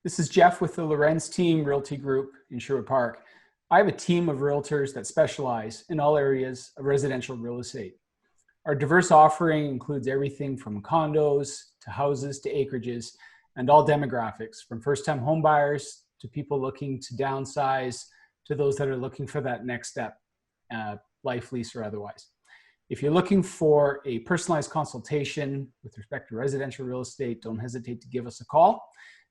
This is Jeff with the Lorenz Team Realty Group in Sherwood Park. I have a team of realtors that specialize in all areas of residential real estate. Our diverse offering includes everything from condos to houses to acreages and all demographics, from first-time home buyers to people looking to downsize to those that are looking for that next step, life lease or otherwise. If you're looking for a personalized consultation with respect to residential real estate, don't hesitate to give us a call.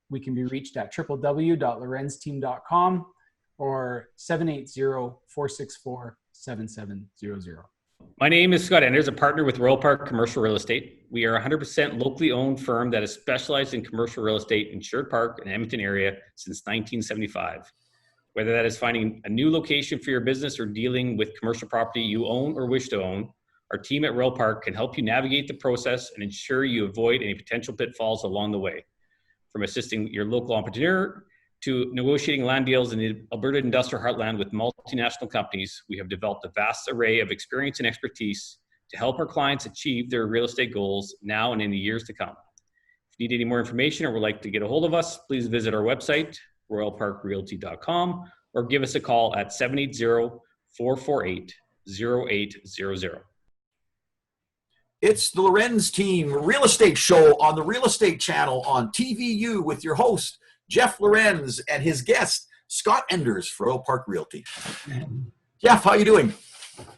We can be reached at www.lorenzteam.com or 780-464-7700. My name is Scott Enders, a partner with Royal Park Commercial Real Estate. We are a 100% locally owned firm that has specialized in commercial real estate in Sherwood Park and Edmonton area since 1975. Whether that is finding a new location for your business or dealing with commercial property you own or wish to own, our team at Royal Park can help you navigate the process and ensure you avoid any potential pitfalls along the way. From assisting your local entrepreneur to negotiating land deals in the Alberta industrial heartland with multinational companies, we have developed a vast array of experience and expertise to help our clients achieve their real estate goals now and in the years to come. If you need any more information or would like to get a hold of us, please visit our website, royalparkrealty.com, or give us a call at 780-448-0800. It's the Lorenz Team Real Estate Show on the Real Estate Channel on TVU with your host, Jeff Lorenz, and his guest, Scott Enders for Royal Park Realty. Jeff, how you doing?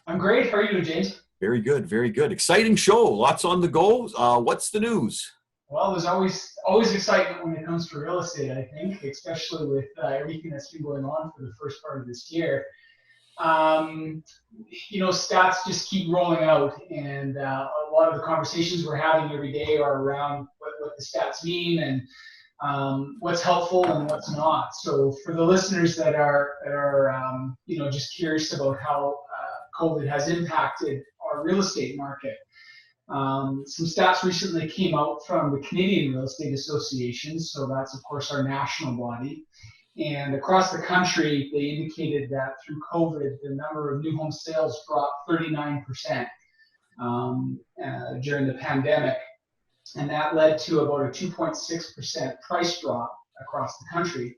I'm great. How are you doing, James? Very good, very good. Exciting show. Lots on the go. What's the news? Well, there's always excitement when it comes to real estate, I think, especially with everything that's been going on for the first part of this year. Stats just keep rolling out, and a lot of the conversations we're having every day are around what the stats mean and what's helpful and what's not. So for the listeners that are just curious about how COVID has impacted our real estate market, some stats recently came out from the Canadian Real Estate Association. So that's, of course, our national body. And across the country, they indicated that through COVID, the number of new home sales dropped 39% during the pandemic. And that led to about a 2.6% price drop across the country.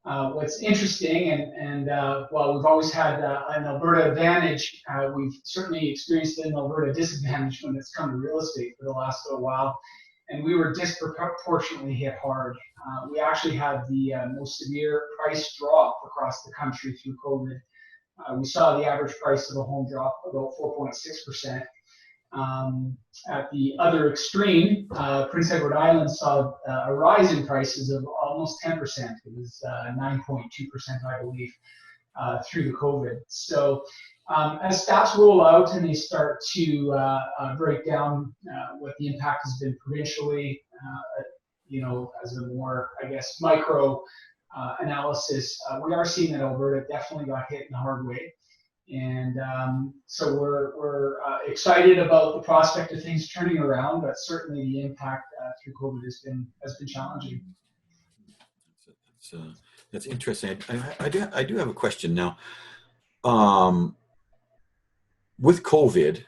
What's interesting, and while we've always had an Alberta advantage, we've certainly experienced an Alberta disadvantage when it's come to real estate for the last little while. And we were disproportionately hit hard. We actually had the most severe price drop across the country through COVID. We saw the average price of a home drop about 4.6%. At the other extreme, Prince Edward Island saw a rise in prices of almost 10%. It was 9.2%, I believe, through the COVID. So as stats roll out and they start to break down what the impact has been provincially, as a more, micro analysis, we are seeing that Alberta definitely got hit in a hard way. And so we're excited about the prospect of things turning around, but certainly the impact through COVID has been challenging. That's interesting. I do have a question now. With COVID,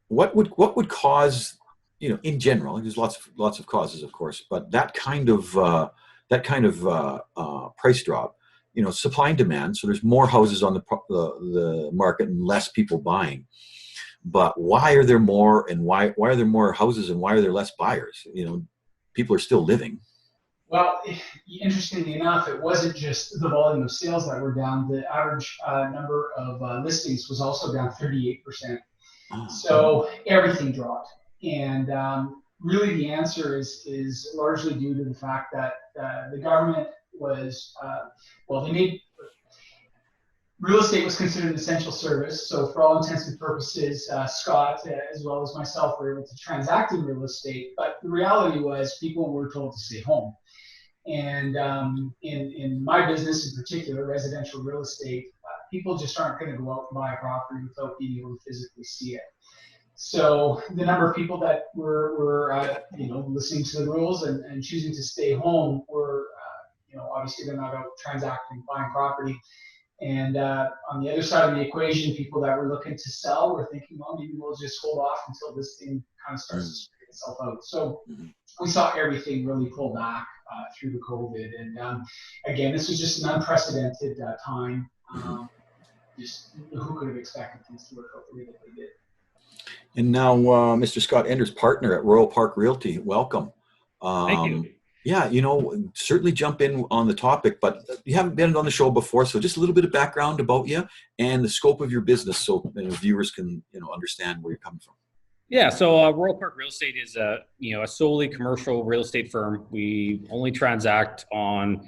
what would cause, in general, there's lots of causes, of course, but that kind of price drop, supply and demand. So there's more houses on the market and less people buying. But why are there more, and why are there more houses, and why are there less buyers? People are still living. Well, interestingly enough, it wasn't just the volume of sales that were down. The average number of listings was also down 38%. So everything dropped. And really the answer is largely due to the fact that the government was, real estate was considered an essential service. So for all intents and purposes, Scott, as well as myself, were able to transact in real estate. But the reality was people were told to stay home. And in my business in particular, residential real estate, people just aren't going to go out and buy a property without being able to physically see it. So the number of people that were listening to the rules and choosing to stay home were, obviously they're not out transacting, buying property. And on the other side of the equation, people that were looking to sell were thinking, well, maybe we'll just hold off until this thing kind of starts to straighten itself out. So we saw everything really pull back through the COVID. And again, this was just an unprecedented time. Just who could have expected things to work out the way that they did. And now, Mr. Scott Enders, partner at Royal Park Realty, welcome. Thank you. Yeah, certainly jump in on the topic, but you haven't been on the show before, so just a little bit of background about you and the scope of your business, so viewers can understand where you're coming from. Yeah, so Royal Park Real Estate is a solely commercial real estate firm. We only transact on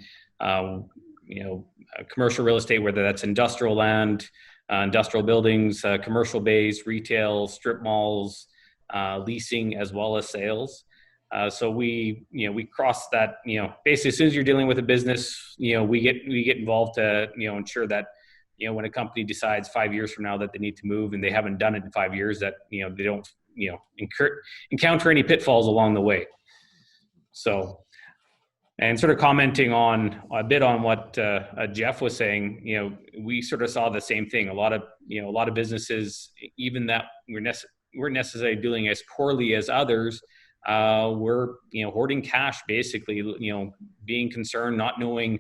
commercial real estate, whether that's industrial land, industrial buildings, commercial bays, retail, strip malls, leasing, as well as sales. So we cross that, basically as soon as you're dealing with a business, we get involved to, ensure that, when a company decides 5 years from now that they need to move and they haven't done it in 5 years, that, they don't, encounter any pitfalls along the way. So, and sort of commenting on a bit on what Jeff was saying, we sort of saw the same thing. A lot of businesses, even that weren't necessarily doing as poorly as others, were hoarding cash, basically, being concerned, not knowing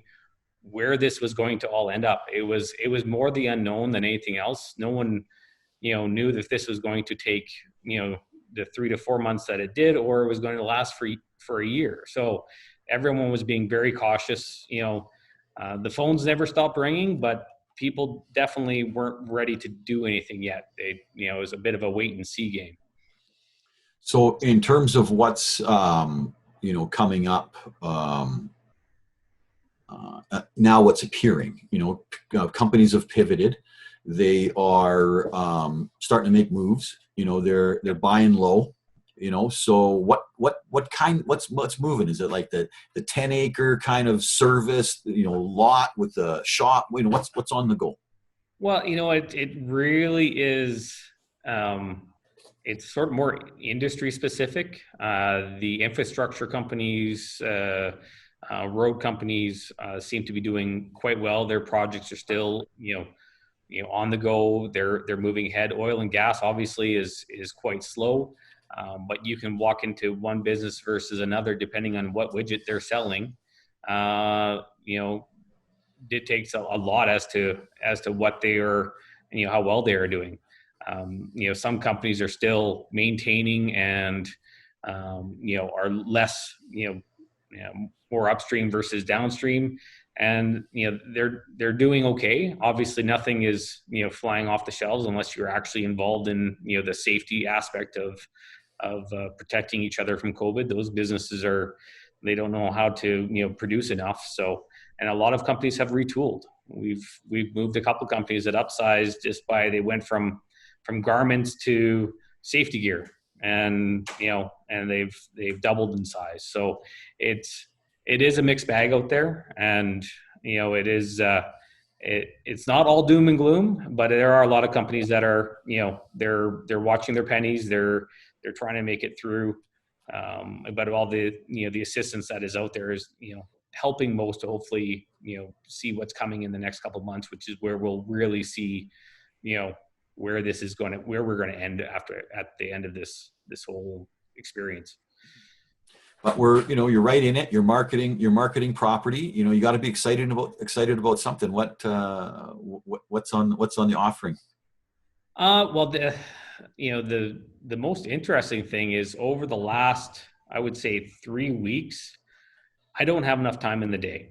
where this was going to all end up. It was more the unknown than anything else. No one knew that this was going to take the 3 to 4 months that it did, or it was going to last for a year. So everyone was being very cautious. The phones never stopped ringing, but people definitely weren't ready to do anything yet. It was a bit of a wait and see game. So in terms of what's, coming up, now what's appearing, companies have pivoted. They are starting to make moves. They're buying low. So what's moving? Is it like the 10-acre kind of service, lot with the shop? What's on the go? Well, it really is. It's sort of more industry specific. The infrastructure companies, road companies seem to be doing quite well. Their projects are still, on the go. They're moving ahead. Oil and gas obviously is quite slow, but you can walk into one business versus another depending on what widget they're selling. It takes a lot as to what they are, how well they are doing. Some companies are still maintaining and, are less, more upstream versus downstream. And, they're doing okay. Obviously nothing is, flying off the shelves unless you're actually involved in, the safety aspect of protecting each other from COVID. Those businesses they don't know how to, produce enough. So, and a lot of companies have retooled. We've moved a couple companies that upsized they went from garments to safety gear, and they've doubled in size. So it is a mixed bag out there, and it is it's not all doom and gloom, but there are a lot of companies that are they're watching their pennies. They're trying to make it through, but all the the assistance that is out there is helping most to hopefully see what's coming in the next couple of months, which is where we'll really see where we're going to end at the end of this whole experience. But you're right in it. You're marketing property. You got to be excited about something. What's on the offering? Well, the most interesting thing is over the last, I would say, 3 weeks, I don't have enough time in the day.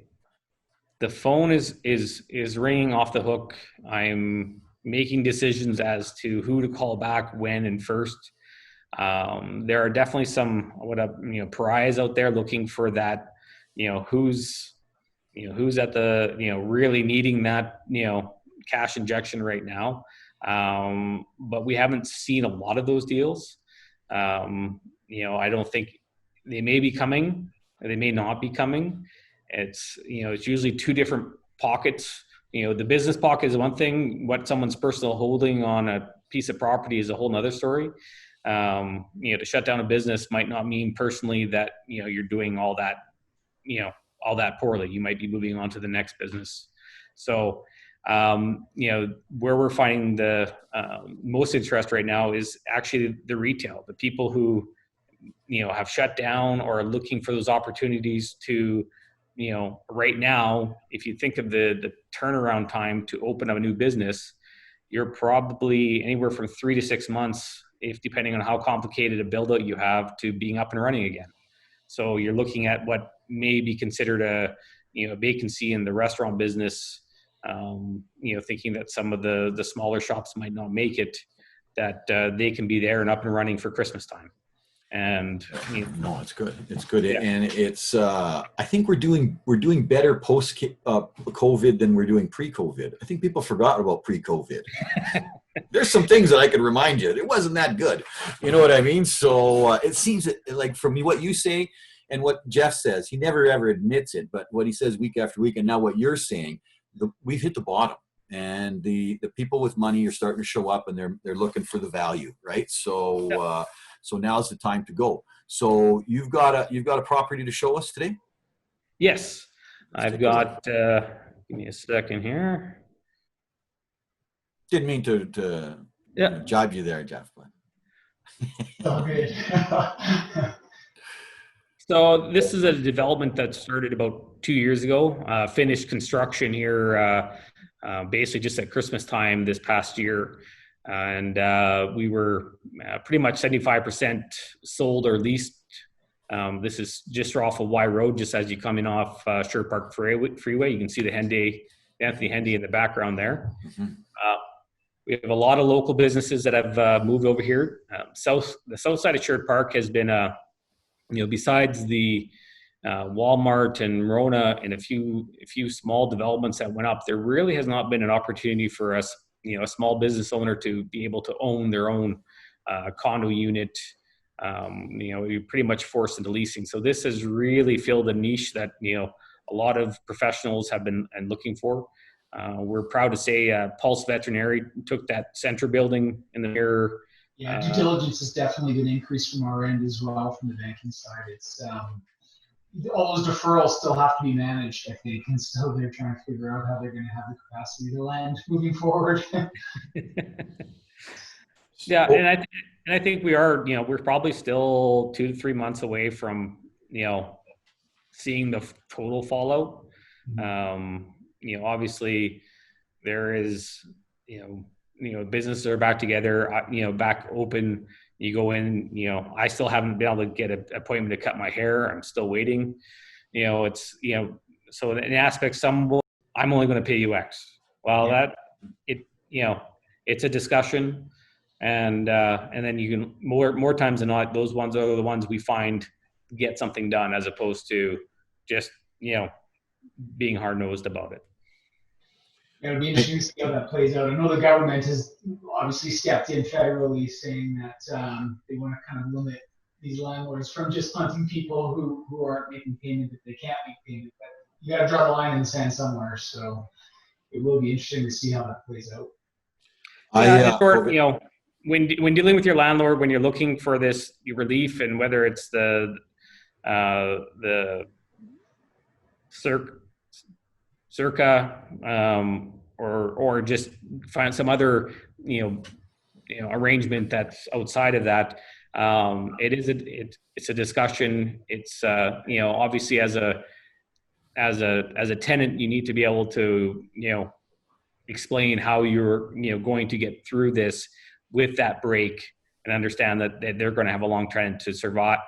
The phone is ringing off the hook. I'm making decisions as to who to call back, when, and first. There are definitely some pariahs out there looking for that, who's at the really needing that cash injection right now. But we haven't seen a lot of those deals. I don't think they may be coming, or they may not be coming. It's usually two different pockets. The business pocket is one thing. What someone's personal holding on a piece of property is a whole nother story. To shut down a business might not mean personally that, you're doing all that poorly. You might be moving on to the next business. So, where we're finding the most interest right now is actually the retail, the people who have shut down or are looking for those opportunities to, right now, if you think of the turnaround time to open up a new business, you're probably anywhere from 3 to 6 months, if depending on how complicated a build out you have, to being up and running again. So you're looking at what may be considered a vacancy in the restaurant business, thinking that some of the smaller shops might not make it, that they can be there and up and running for Christmas time. And no, it's good. It's good, yeah. And it's. I think we're doing better post COVID than we're doing pre-COVID. I think people forgot about pre-COVID. There's some things that I could remind you. It wasn't that good. You know what I mean? So it seems like from what you say and what Jeff says, he never ever admits it, but what he says week after week, and now what you're saying, we've hit the bottom, and the people with money are starting to show up, and they're looking for the value, right? So. So now's the time to go. So you've got a property to show us today? Yes, I've got. Give me a second here. Didn't mean to jibe you there, Jeff. All good. So this is a development that started about 2 years ago. Finished construction here, basically just at Christmas time this past year. And we were pretty much 75% sold or leased. This is just off of Y Road, just as you come in off Sherwood Park Freeway. You can see the Anthony Henday in the background there. Mm-hmm. We have a lot of local businesses that have moved over here. The south side of Sherwood Park has been, besides the Walmart and Rona and a few small developments that went up, there really has not been an opportunity for us, a small business owner, to be able to own their own condo unit. You're pretty much forced into leasing. So this has really filled a niche that, a lot of professionals have been looking for. We're proud to say Pulse Veterinary took that center building in the mirror. Yeah, due diligence has definitely been increased from our end as well, from the banking side. It's all those deferrals still have to be managed, I think, and still they're trying to figure out how they're going to have the capacity to lend moving forward. Yeah, and I think we are, we're probably still 2 to 3 months away from, seeing the total fallout. Mm-hmm. Obviously there is, businesses are back together, back open. You go in, I still haven't been able to get an appointment to cut my hair. I'm still waiting. So in aspects, I'm only going to pay you X. Well, it's a discussion. And then you can more times than not, those ones are the ones we find get something done, as opposed to just, being hard-nosed about it. It'll be interesting to see how that plays out. I know the government has obviously stepped in federally, saying that they want to kind of limit these landlords from just hunting people who aren't making payment if they can't make payment. But you got to draw the line in the sand somewhere. So it will be interesting to see how that plays out. When dealing with your landlord, when you're looking for this relief, and whether it's the circa or just find some other arrangement that's outside of that, it's a discussion. It's obviously as a tenant, you need to be able to explain how you're going to get through this with that break, and understand that they're going to have a long trend to survive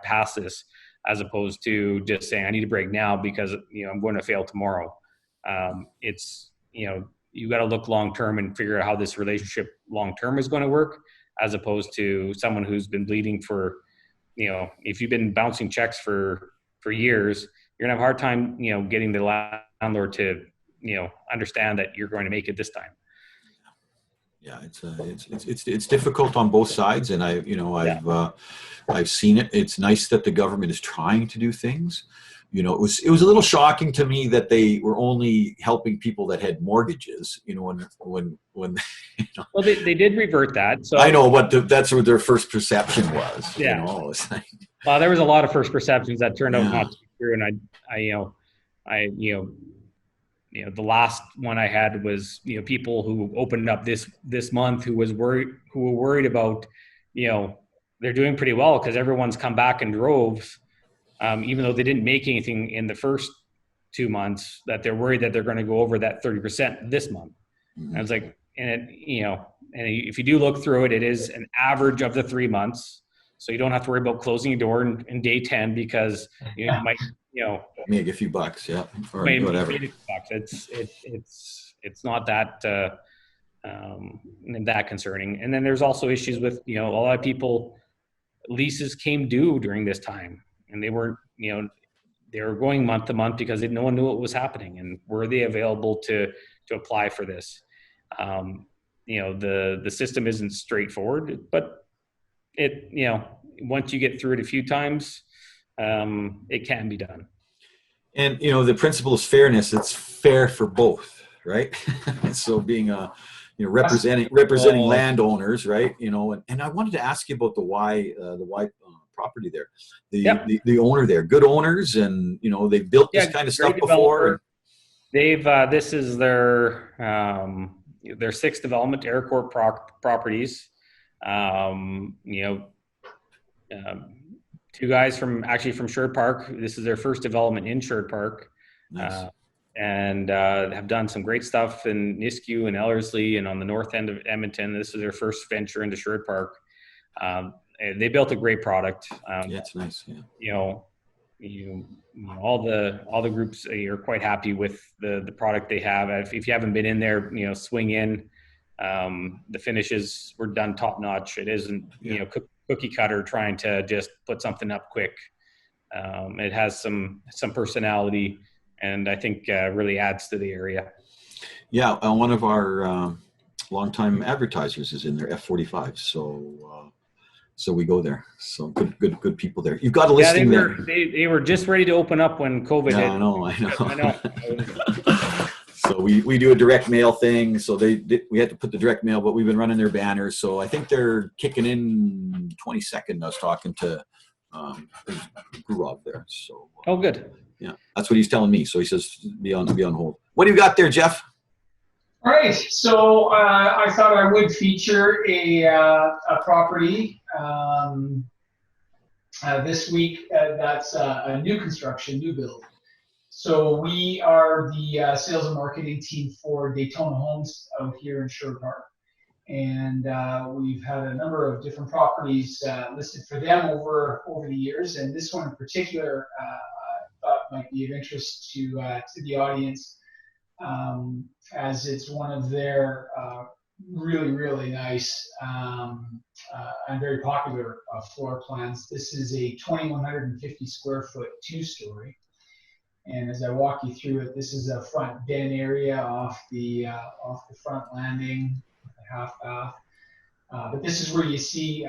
past this, as opposed to just saying, I need a break now because I'm going to fail tomorrow. It's you got to look long term and figure out how this relationship long term is going to work, as opposed to someone who's been bleeding for, if you've been bouncing checks for years, you're gonna have a hard time getting the landlord to understand that you're going to make it this time. Yeah, it's difficult on both sides, and I've seen it. It's nice that the government is trying to do things. It was a little shocking to me that they were only helping people that had mortgages. When Well, they did revert that. So I know, but that's what their first perception was. Yeah. It's like, well, there was a lot of first perceptions that turned out not to be true, and the last one I had was, people who opened up this month who were worried about, they're doing pretty well because everyone's come back in droves, even though they didn't make anything in the first 2 months, that they're worried that they're going to go over that 30% this month. And I was like, and if you do look through it, it is an average of the 3 months. So you don't have to worry about closing your door in day 10 because you might, make a few bucks, yeah, or maybe whatever. It's not that that concerning. And then there's also issues with a lot of people, leases came due during this time, and they weren't they were going month to month because no one knew what was happening, and were they available to apply for this. The system isn't straightforward, but it once you get through it a few times, it can be done. And the principle is fairness. It's fair for both, right? So being representing landowners, right? And I wanted to ask you about the Y property there, the owner there, good owners, and they've built this kind of stuff before. They've this is their sixth development, Aircorp properties. Two guys from Sherwood Park. This is their first development in Sherwood Park. Nice. And have done some great stuff in Nisku and Ellerslie and on the north end of Edmonton. This is their first venture into Sherwood Park. They built a great product. It's nice. Yeah. All the groups are quite happy with the product they have. If you haven't been in there, swing in. The finishes were done top notch. It isn't cookie cutter trying to just put something up quick. It has some personality, and I think really adds to the area. Yeah, one of our longtime advertisers is in there, F45. So we go there. So good people there. You've got a listing there. They were just ready to open up when COVID hit. I know. So we do a direct mail thing. So we had to put the direct mail, but we've been running their banners. So I think they're kicking in 22nd. I was talking to Gurov there. So oh, good. Yeah, that's what he's telling me. So he says be on hold. What do you got there, Jeff? All right. So I thought I would feature a property this week that's a new construction, new build. So we are the sales and marketing team for Daytona Homes out here in Sherwood Park. And we've had a number of different properties listed for them over the years. And this one in particular I thought might be of interest to the audience, as it's one of their really, really nice and very popular floor plans. This is a 2,150 square foot 2-story. And as I walk you through it, this is a front den area off the front landing, the half bath. But this is where you see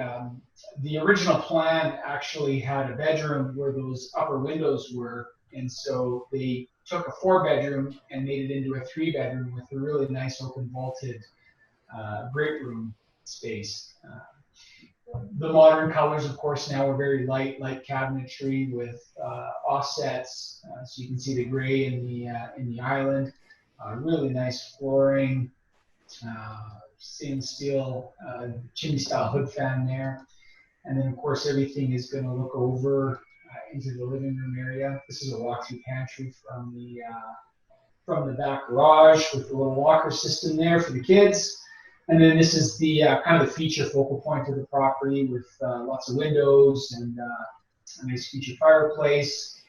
the original plan actually had a bedroom where those upper windows were, and so they took a 4-bedroom and made it into a 3-bedroom with a really nice open vaulted great room space. The modern colors, of course, now are very light cabinetry with offsets, so you can see the gray in the island. Really nice flooring, stainless steel chimney style hood fan there, and then of course everything is going to look over into the living room area. This is a walk-through pantry from the back garage with a little locker system there for the kids. And then this is the kind of the feature focal point of the property with lots of windows and a nice feature fireplace.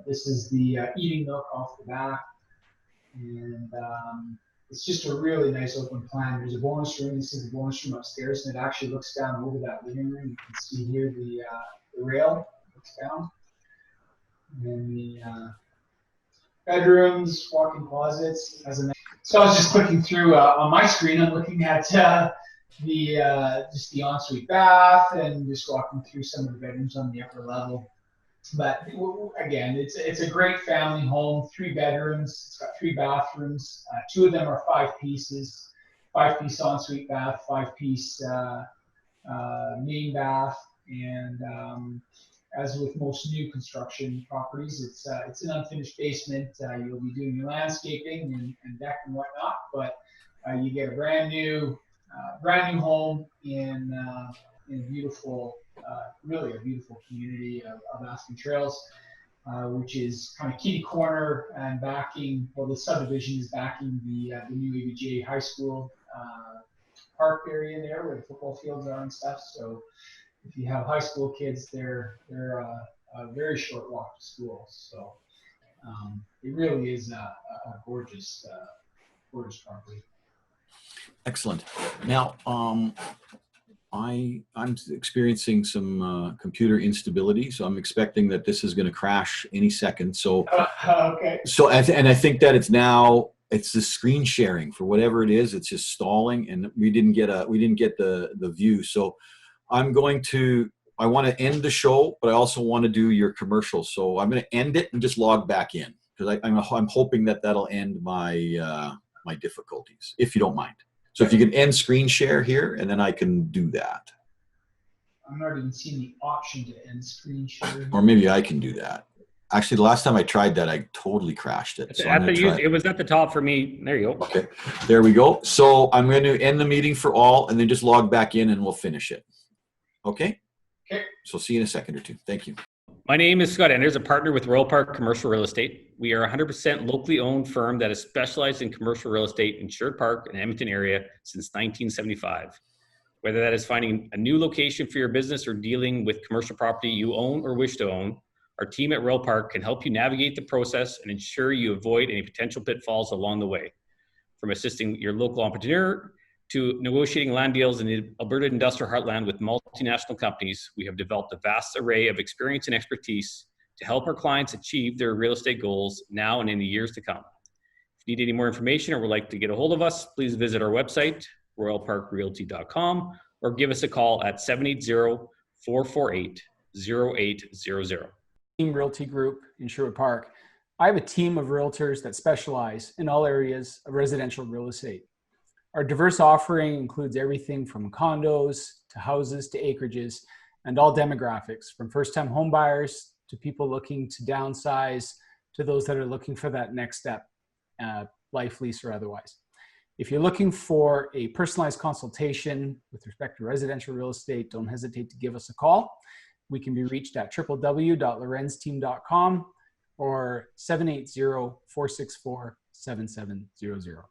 This is the eating nook off the back. And it's just a really nice open plan. There's a bonus room. This is the bonus room upstairs, and it actually looks down over that living room. You can see here the rail looks down. And then the bedrooms, walk-in closets. So I was just clicking through on my screen. I'm looking at just the ensuite bath and just walking through some of the bedrooms on the upper level. But again, it's a great family home. 3 bedrooms. It's got 3 bathrooms. 2 of them are 5 pieces. 5-piece ensuite bath, 5-piece main bath, and as with most new construction properties, it's an unfinished basement. You'll be doing your landscaping and deck and whatnot, but you get a brand new home in a beautiful really a beautiful community of Aspen Trails, which is kind of kitty corner and backing, well, the subdivision is backing the new ABJ high school park area there where the football fields are and stuff. So if you have high school kids, they're a very short walk to school. So it really is a gorgeous, gorgeous property. Excellent. Now, I'm experiencing some computer instability, so I'm expecting that this is going to crash any second. So, okay. So and I think that it's the screen sharing for whatever it is. It's just stalling, and we didn't get the view. So, I want to end the show, but I also want to do your commercial. So I'm going to end it and just log back in because I'm hoping that that'll end my my difficulties, if you don't mind. So if you can end screen share here, and then I can do that. I'm not even seeing the option to end screen share. Or maybe I can do that. Actually, the last time I tried that, I totally crashed it. So it was at the top for me. There you go. Okay, there we go. So I'm going to end the meeting for all, and then just log back in, and we'll finish it. Okay? Okay. So see you in a second or two. Thank you. My name is Scott Enders, a partner with Royal Park Commercial Real Estate. We are a 100% locally owned firm that has specialized in commercial real estate in Sherwood Park and Edmonton area since 1975. Whether that is finding a new location for your business or dealing with commercial property you own or wish to own, our team at Royal Park can help you navigate the process and ensure you avoid any potential pitfalls along the way. From assisting your local entrepreneur to negotiating land deals in the Alberta industrial heartland with multinational companies, we have developed a vast array of experience and expertise to help our clients achieve their real estate goals now and in the years to come. If you need any more information or would like to get a hold of us, please visit our website, royalparkrealty.com, or give us a call at 780-448-0800. Team Realty Group in Sherwood Park. I have a team of realtors that specialize in all areas of residential real estate. Our diverse offering includes everything from condos to houses to acreages and all demographics, from first-time home buyers to people looking to downsize to those that are looking for that next step, life lease or otherwise. If you're looking for a personalized consultation with respect to residential real estate, don't hesitate to give us a call. We can be reached at www.lorenzteam.com or 780-464-7700.